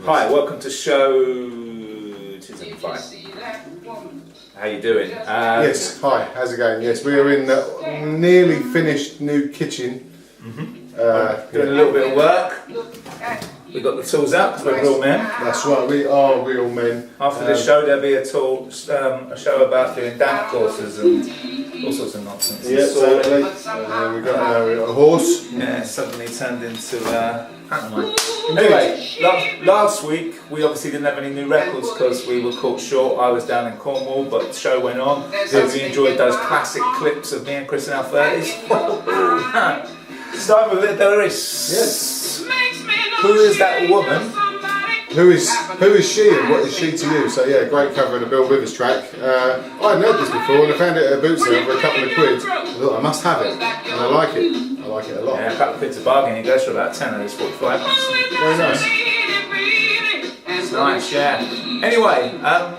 Hi, welcome to show 275. How you doing? Yes, hi, how's it going? Yes, we are in the nearly finished new kitchen. Doing a little bit of work. We've got the tools out because we're real men. That's right, we are real men. After this show there'll be a show about doing damp courses and all sorts of nonsense. Yeah, totally. We've got a horse. Yeah, suddenly turned into pantomime. Anyway, last week we obviously didn't have any new records because we were caught short. I was down in Cornwall, but the show went on. So we enjoyed those classic clips of me and Chris in our 30s. Start with it, Doris. Yes. Who is that woman? Who is she and what is she to you? So yeah, great cover of the Bill Withers track. I hadn't heard this before and I found it at a boot sale for a couple of quid. I thought I must have it and I like it. I like it a lot. Yeah, a couple of quid's a bargain. It goes for about 10 of this 45. Very nice. It's nice, yeah. Anyway,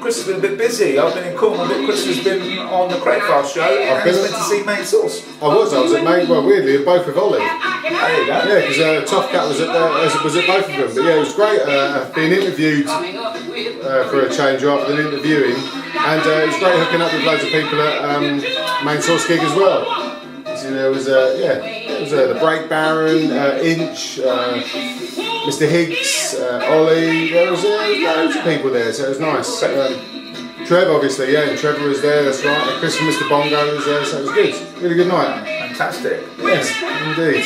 Chris has been a bit busy. I've been in Cornwall, but Chris has been on the Crayfile show and he's been to see Main Source. I was at Main, well weirdly, both with Ollie. There you go. Yeah, because Tough Cat was at both of them. But yeah, it was great being interviewed for a change rather than interviewing. And it was great hooking up with loads of people at Main Source gig as well. So there was, the Break Baron, Inch, Mr. Higgs, Ollie, there was loads of people there, so it was nice. Trev obviously, yeah, and Trevor was there, that's right, and Chris and Mr. Bongo was there, so it was good. Really good night. Fantastic. Yes, indeed.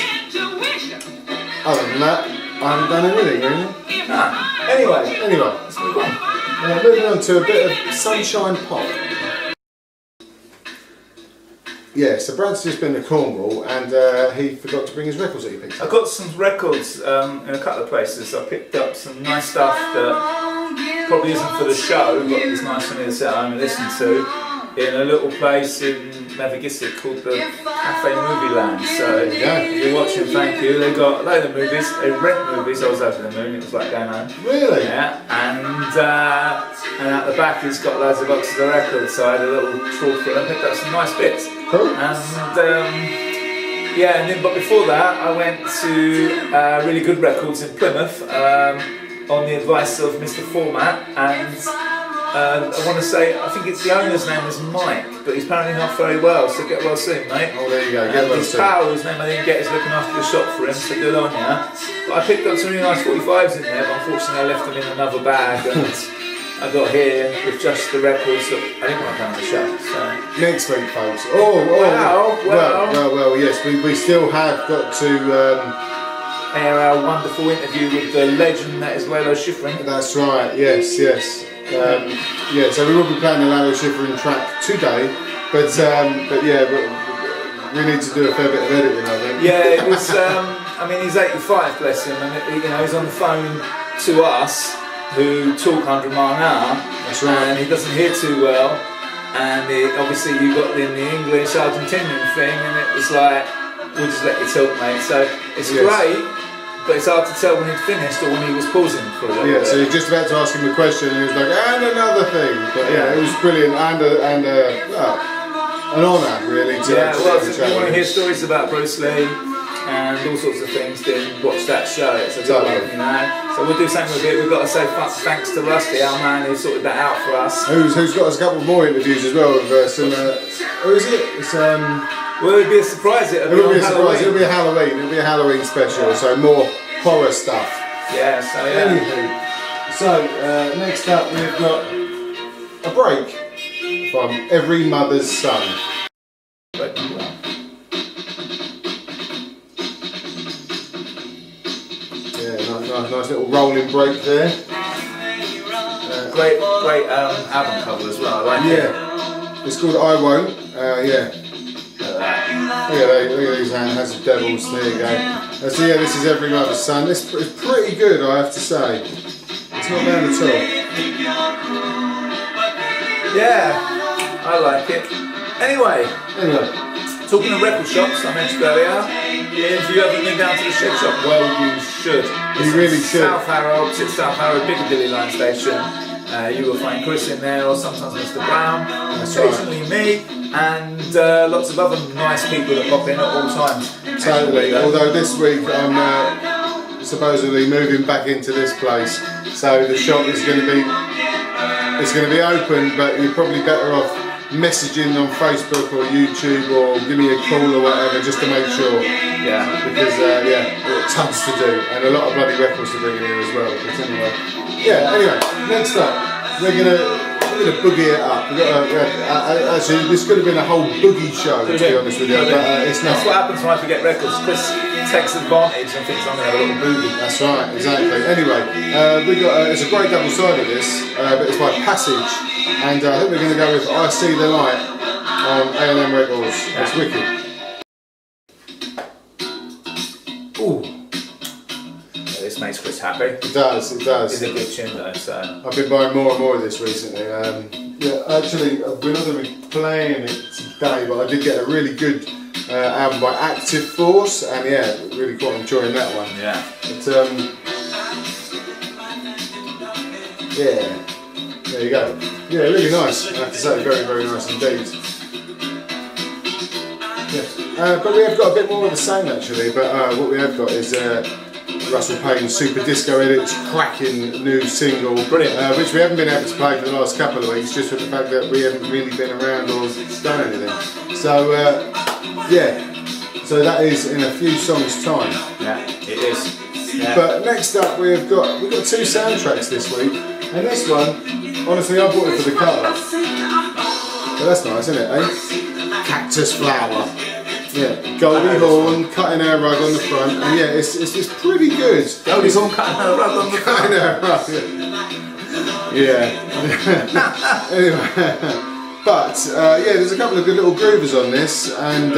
Other than that, I haven't done anything really. Anyway, let's move on. Moving on to a bit of Sunshine Pop. Yeah, so Brad's just been to Cornwall and he forgot to bring his records that he picked up. I got some records in a couple of places. I picked up some nice stuff that probably isn't for the show, but it's nice for me to sit at home and listen to in a little place in Mavagissik called the Cafe Movie Land. So if you're watching, thank you. They got a load of movies. They rent movies. I was over the moon. It was like going home. Really? Yeah. And at the back it's got loads of boxes of records. So I had a little trawl for it. I picked up some nice bits. Cool. But before that I went to Really Good Records in Plymouth on the advice of Mr. Format, and I want to say, I think it's the owner's name is Mike, but he's apparently not very well, so get well soon, mate. Oh, there you go, get well his soon. pal, whose name I didn't get, is looking after the shop for him, so good on ya. But I picked up some really nice 45s in there, but unfortunately I left them in another bag, and I got here with just the records that I didn't want to come on the show. So. Next week, folks. Well, yes, we still have got to air our wonderful interview with the legend that is Lalo Schifrin. That's right, yes. So we will be playing the Lalo Schifrin track today, but we need to do a fair bit of editing, I think. Yeah, it was, he's 85, bless him, and he's on the phone to us, who talk 100 mile an hour, that's right. And he doesn't hear too well, and obviously you got in the English Argentinian thing, and it was like, we'll just let you talk, mate. So it's great, but it's hard to tell when he'd finished or when he was pausing for a little bit. So you're just about to ask him a question, and he was like, and another thing. But yeah, it was brilliant, and an honour really to if you want to hear stories about Bruce Lee and all sorts of things, then watch that show. It's a good one, you know. So we'll do something with it. We've got to say thanks to Rusty, our man, who sorted that out for us. Who's got us a couple more interviews as well with some. Who is it? It's Well, it'd be a surprise. It'll be a surprise. It'll be a Halloween special. So more horror stuff. Yeah. So yeah. Anywho, so next up we've got a break from Every Mother's Son. Nice little rolling break there. Great album cover as well. I like it. It's called I Won't. Look at these hands of devils. There you go. So yeah, this is Every Mother's Son. It's pretty good, I have to say. It's not bad at all. Yeah, I like it. Anyway. Talking of record shops, I mentioned earlier, if you haven't been down to the Shed Shop, well, you should. You really should. South Harrow, opposite South Harrow, Piccadilly line station. You will find Chris in there, or sometimes Mr. Brown, occasionally me, and lots of other nice people that pop in at all times. Totally. Although this week I'm supposedly moving back into this place, so the shop is going to be open, but you're probably better off messaging on Facebook or YouTube or give me a call or whatever just to make sure. Yeah. Because we've got tons to do and a lot of bloody records to bring in here as well. But anyway, next up we're gonna boogie it up. Actually, this could have been a whole boogie show, to be honest with you, but it's not. That's what happens when I forget records. Chris takes advantage and thinks I'm going to have a little boogie. That's right, exactly. Anyway, we got it's a great double side of this, but it's by Passage, and I think we're going to go with I See the Light on A&M Records. It's wicked. Ooh. Yeah, this makes Chris happy. It does. It's a good tune though, so. I've been buying more and more of this recently. Actually, we're not going to be playing it today, but I did get a really good album by Active Force, and really quite enjoying that one. Yeah. But, there you go. Yeah, really nice. I have to say, very, very nice indeed. Yeah. But we have got a bit more of the same actually. But what we have got is Russell Payne's Super Disco Edit's cracking new single, brilliant, which we haven't been able to play for the last couple of weeks, just for the fact that we haven't really been around or done anything. So so that is in a few songs' time. Yeah, it is. Yeah. But next up we've got two soundtracks this week, and this one, honestly, I bought it for the cover. But that's nice, isn't it? Cactus Flower. Yeah, Goldie Hawn cutting her rug on the front, and it's pretty good. Goldie Hawn cutting her rug on the front. Cutting her rug. Anyway, but there's a couple of good little groovers on this, and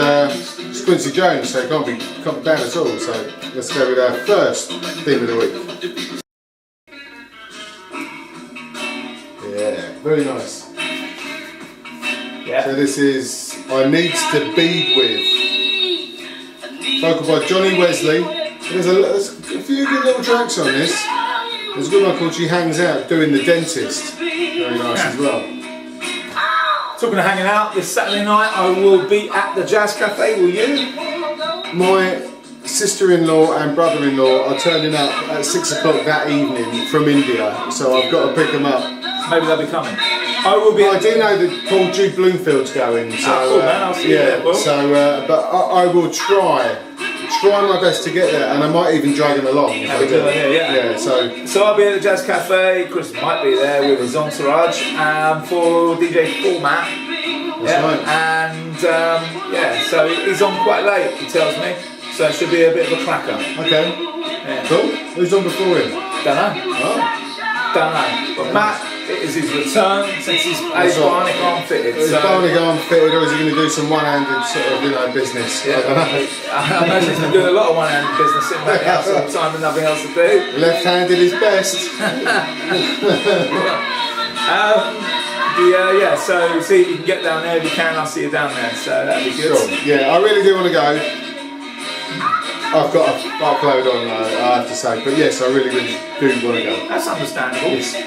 it's Quincy Jones, so it can't be bad at all. So let's go with our first theme of the week. Yeah, very nice. Yeah. So this is I Needs to Be With. Vocal by Johnny Wesley. There's a few good little tracks on this. There's a good one called She Hangs Out Doing the Dentist. Very nice as well. Talking of hanging out, this Saturday night I will be at the Jazz Cafe, will you? My sister-in-law and brother-in-law are turning up at 6 o'clock that evening from India, so I've got to pick them up. Maybe they'll be coming. I will be. I do know that Paul Jude Bloomfield's going, so cool, man. I'll see you there, Paul. So, but I will try my best to get there, and I might even drag him along. So I'll be at the Jazz Cafe. Chris might be there with his entourage for DJ Format. That's right. And so he's on quite late, he tells me. So it should be a bit of a cracker. Okay. Yeah. Cool. Who's on before him? Don't know. Oh. Don't know. But Matt, it is his return since he's bionic arm fitted. Is bionic arm fitted, or is he going to do some one-handed sort of business? Yeah. I imagine he's been doing a lot of one-handed business, sitting back house all the time and nothing else to do. Left-handed is best. So see if you can get down there. If you can, I'll see you down there. So that'd be good. Cool. Yeah, I really do want to go. I've got a fuckload on, I have to say, but yes, I really, really do want to go. That's understandable. Yes. They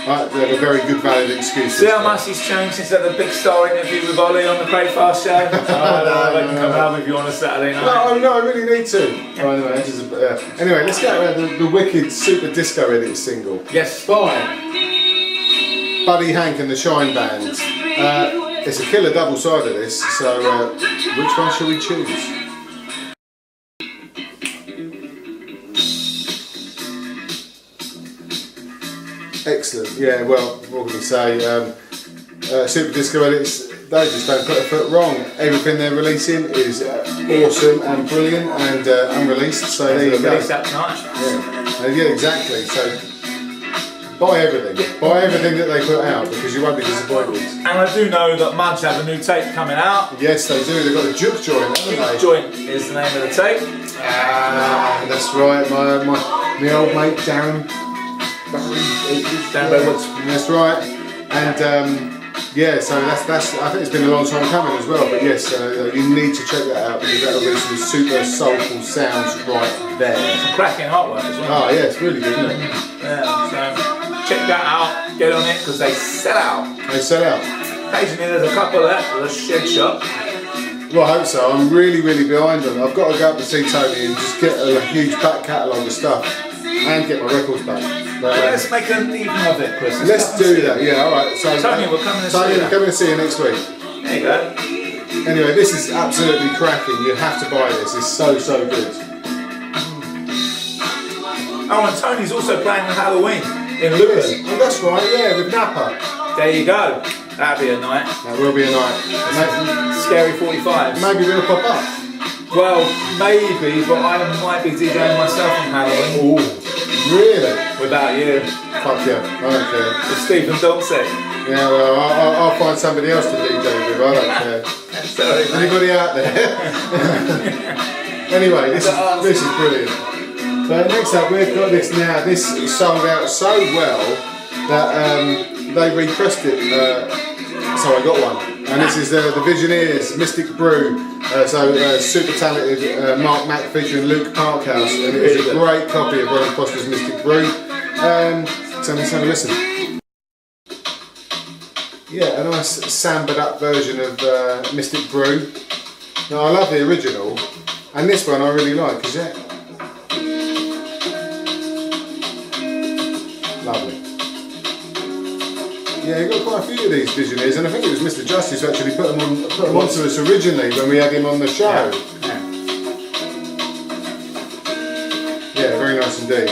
have a very good valid excuse. See how much he's changed since the big star interview with Ollie on the Craig Fast show? I can come out with you on a Saturday night. No, I really need to. Anyway, let's get around the wicked Super Disco Edit single. Yes. By Buddy Hank and the Shine Band. It's a killer double side of this, so which one shall we choose? Excellent. Yeah, well, what can we say? Super Disco Edits, they just don't put a foot wrong. Everything they're releasing is awesome and brilliant and unreleased. So there you go. Released that tonight. Yeah, exactly. So buy everything. Buy everything that they put out because you won't be disappointed. And I do know that Mudge have a new tape coming out. Yes, they do. They've got a juke joint, haven't they? Juke joint is the name of the tape. That's right. My old mate Darren. That's right, and so that's. I think it's been a long time coming as well. But yes, you need to check that out because that'll be some super soulful sounds right there. Some cracking artwork as well. Oh yeah, it's really good, isn't it? Yeah, so check that out. Get on it because they sell out. They sell out. Occasionally there's a couple left at the shed shop. Well, I hope so. I'm really behind on it. I've got to go up to see Tony and just get a huge back catalogue of stuff and get my records back. But, let's make an evening of it, Chris. Let's do that. Yeah, all right. So Tony, we're coming to see you. Tony, we're coming to see you next week. There you go. Anyway, this is absolutely cracking. You have to buy this. It's so good. Oh, and Tony's also playing on Halloween in Luton. Oh, that's right. Yeah, with Napa. There you go. That'll be a night. That will be a night. Scary 45s. Maybe we'll pop up. Well, maybe, but I might be DJing myself on Halloween. Oh, really? Without you. Fuck yeah, I don't care. With Stephen Donsett. Yeah, well, I'll find somebody else to DJ with. I don't care. Sorry, anybody out there? Anyway, this is brilliant. So next up, we've got this now. This sold out so well that they repressed it. So I got one. And this is the Visioneers Mystic Brew. Super talented Mark Mack featuring Luke Parkhouse. And it was a great copy of Ronnie Foster's Mystic Brew. So let's have a listen. Yeah, a nice sambered up version of Mystic Brew. Now I love the original, and this one I really like, because lovely. Yeah, you got quite a few of these Visioneers, and I think it was Mr. Justice who actually put them onto us originally when we had him on the show. Yeah, very nice indeed.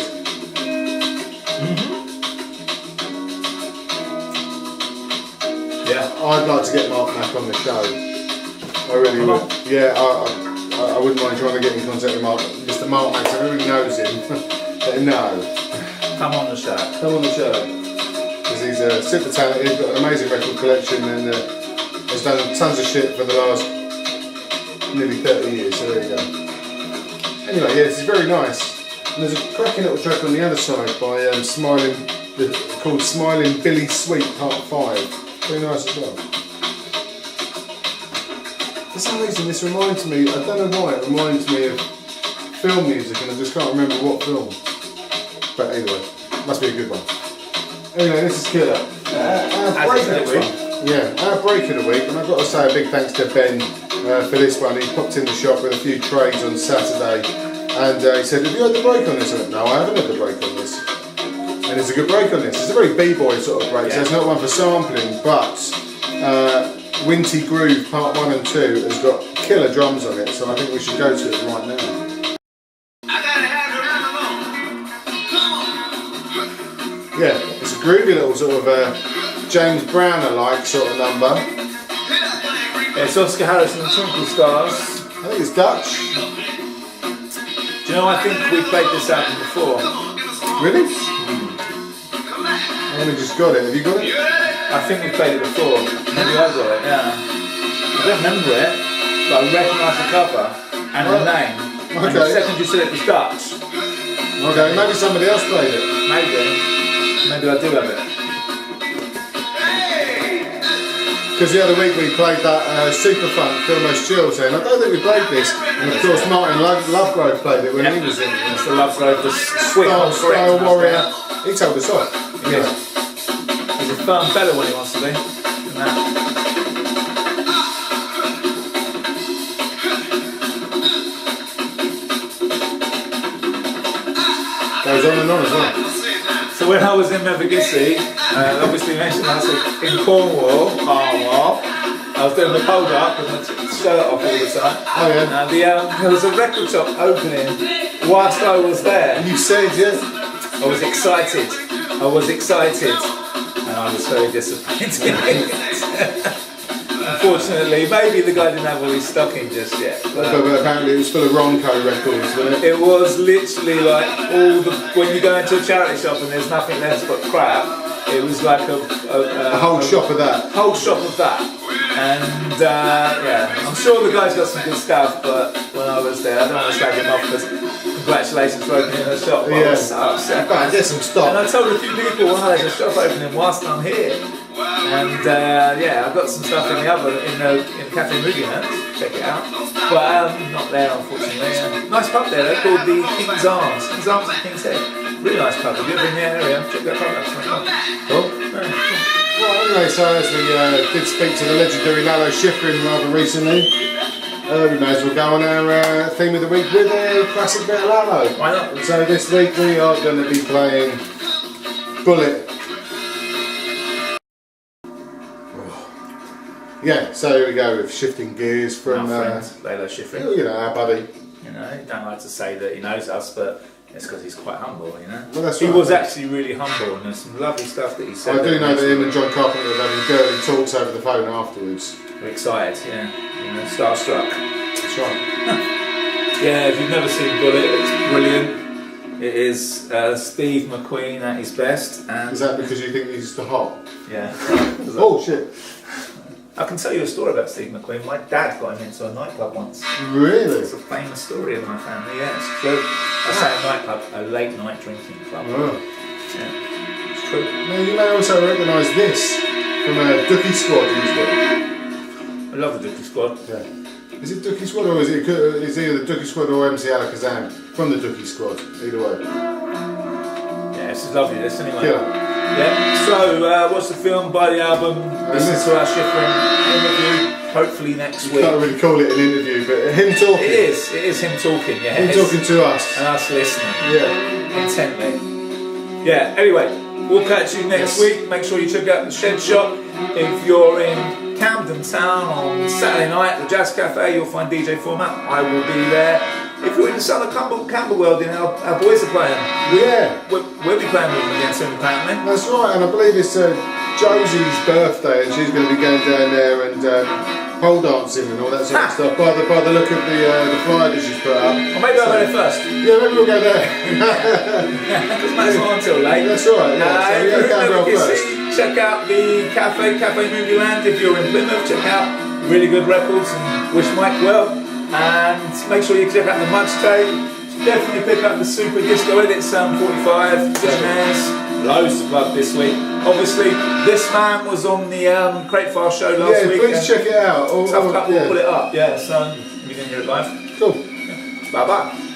Yeah, I'd like to get Mark Mack on the show. I really would. Yeah, I wouldn't mind trying to get in contact with Mr. Mark Mack. Everybody knows him. Let him know. come on the show. Come on the show. Because he's super talented. He's got an amazing record collection and has done tons of shit for the last nearly 30 years. So there you go. Anyway, yeah, this is very nice. And there's a cracking little track on the other side by called Smiling Billy Sweet Part 5. Very nice as well. For some reason this reminds me, I don't know why, it reminds me of film music and I just can't remember what film. But anyway, must be a good one. Anyway, this is killer. Our break of the week. Yeah, our break of the week, and I've got to say a big thanks to Ben for this one. He popped in the shop with a few trades on Saturday and he said, have you had the break on this? I went, no, I haven't had the break on this. And it's a good break on this. It's a very b-boy sort of break, so it's not one for sampling, but Winty Groove Part 1 and 2 has got killer drums on it, so I think we should go to it right now. Yeah, it's a groovy little sort of James Browner-like sort of number. Yeah, it's Oscar Harrison and Twinkle Stars. I think it's Dutch. Do you know, I think we played this album before. Really? I only just got it. Have you got it? I think we played it before. Maybe I got it, yeah. I don't remember it, but I recognise the cover and the name. Okay. And the second you said it was Dutch. Okay, maybe somebody else played it. Maybe I do have it. Because the other week we played that Super Funk, Feel Most Chills, and I don't think we played this. And of course Martin Lovegrove played it when he was in. It's the Lovegrove, the sweet Style Warrior. He told us off. Yeah. He's a firm fellow when he wants to be. Goes on and on as well. So when I was in Mevagissey, obviously mentioned I was in Cornwall, I was doing the hold up with my shirt off all the time. Oh yeah. And there was a record shop opening whilst I was there. And you said, yeah? I was excited. And I was very disappointed. Unfortunately, maybe the guy didn't have all his stock in just yet. But apparently it was full of Ronco records, wasn't it? It was literally like when you go into a charity shop and there's nothing left but crap, it was like a whole shop of that. Whole shop of that. And yeah, I'm sure the guy's got some good stuff, but when I was there, I don't want to slag him off because congratulations for opening a shop. But I was so upset. Get some stock. And I told a few people, well, there's a shop opening whilst I'm here. And yeah, I've got some stuff in the Cafe Movement. Check it out. But not there, unfortunately. Nice pub there. They're called the King's Arms. King's Arms and King's Head. Really nice pub. If you're ever in the area, check that pub out. Cool. Well, anyway, so as we did speak to the legendary Lalo Schifrin rather recently, we may as well go on our theme of the week with a classic bit of Lalo. Why not? So this week we are going to be playing Bullet. Yeah, so here we go with Shifting Gears from our friend, Lalo Schifrin. you know, our buddy. You know, he don't like to say that he knows us, but it's because he's quite humble, you know. Well, that's he right, was yeah. actually really humble, and there's some lovely stuff that he said. I do know that him and John Carpenter have having dirty talks over the phone afterwards. We're excited, yeah. You know, starstruck. That's right. Yeah, if you've never seen Bullet, it's brilliant. It is Steve McQueen at his best. And Is that because you think he's the hot? yeah. Oh shit! I can tell you a story about Steve McQueen. My dad got him into a nightclub once. Really? It's a famous story in my family, yeah, it's true. I say a nightclub, a late night drinking club. Oh. Yeah, it's true. Now you may also recognise this from a Dookie Squad used it. I love the Dookie Squad. Yeah. Is it Dookie Squad or is it either the Dookie Squad or MC Alakazam from the Dookie Squad? Either way. Yeah, this is lovely, this anyway. Killer. Yeah, so watch the film, buy the album, listen to our Schifrin interview, hopefully next You week. can't really call it an interview, but him talking. It is him talking, yeah. Him talking to us. And us listening. Yeah. Intently. Yeah, anyway, we'll catch you next week. Make sure you check out the Shed Shop. If you're in Camden Town on Saturday night at the Jazz Cafe, you'll find DJ Format. I will be there. If you're in the Southern Camberwell, you know, our boys are playing. Yeah. We'll be playing with them again soon, apparently. That's right, and I believe it's Josie's birthday, and she's going to be going down there and pole dancing and all that sort of stuff. By the look of the flyer that she's put up. Or maybe I'll go there first. Yeah, maybe we'll go there. Because it's not until late. That's right. Yeah. So If yeah, you're in Camberwell Leicester, first. check out the Cafe Movie Land. If you're in Plymouth, check out really good records and wish Mike well. And make sure you check out the Mudge Tape. Definitely pick up the Super Disco Edit Sound 45. Jimenez. Loads to plug this week. Obviously, this man was on the Crate File show last week. Yeah, please check it out. Tough Cut will put it up. Yeah, so you can hear it live. Cool. Bye bye.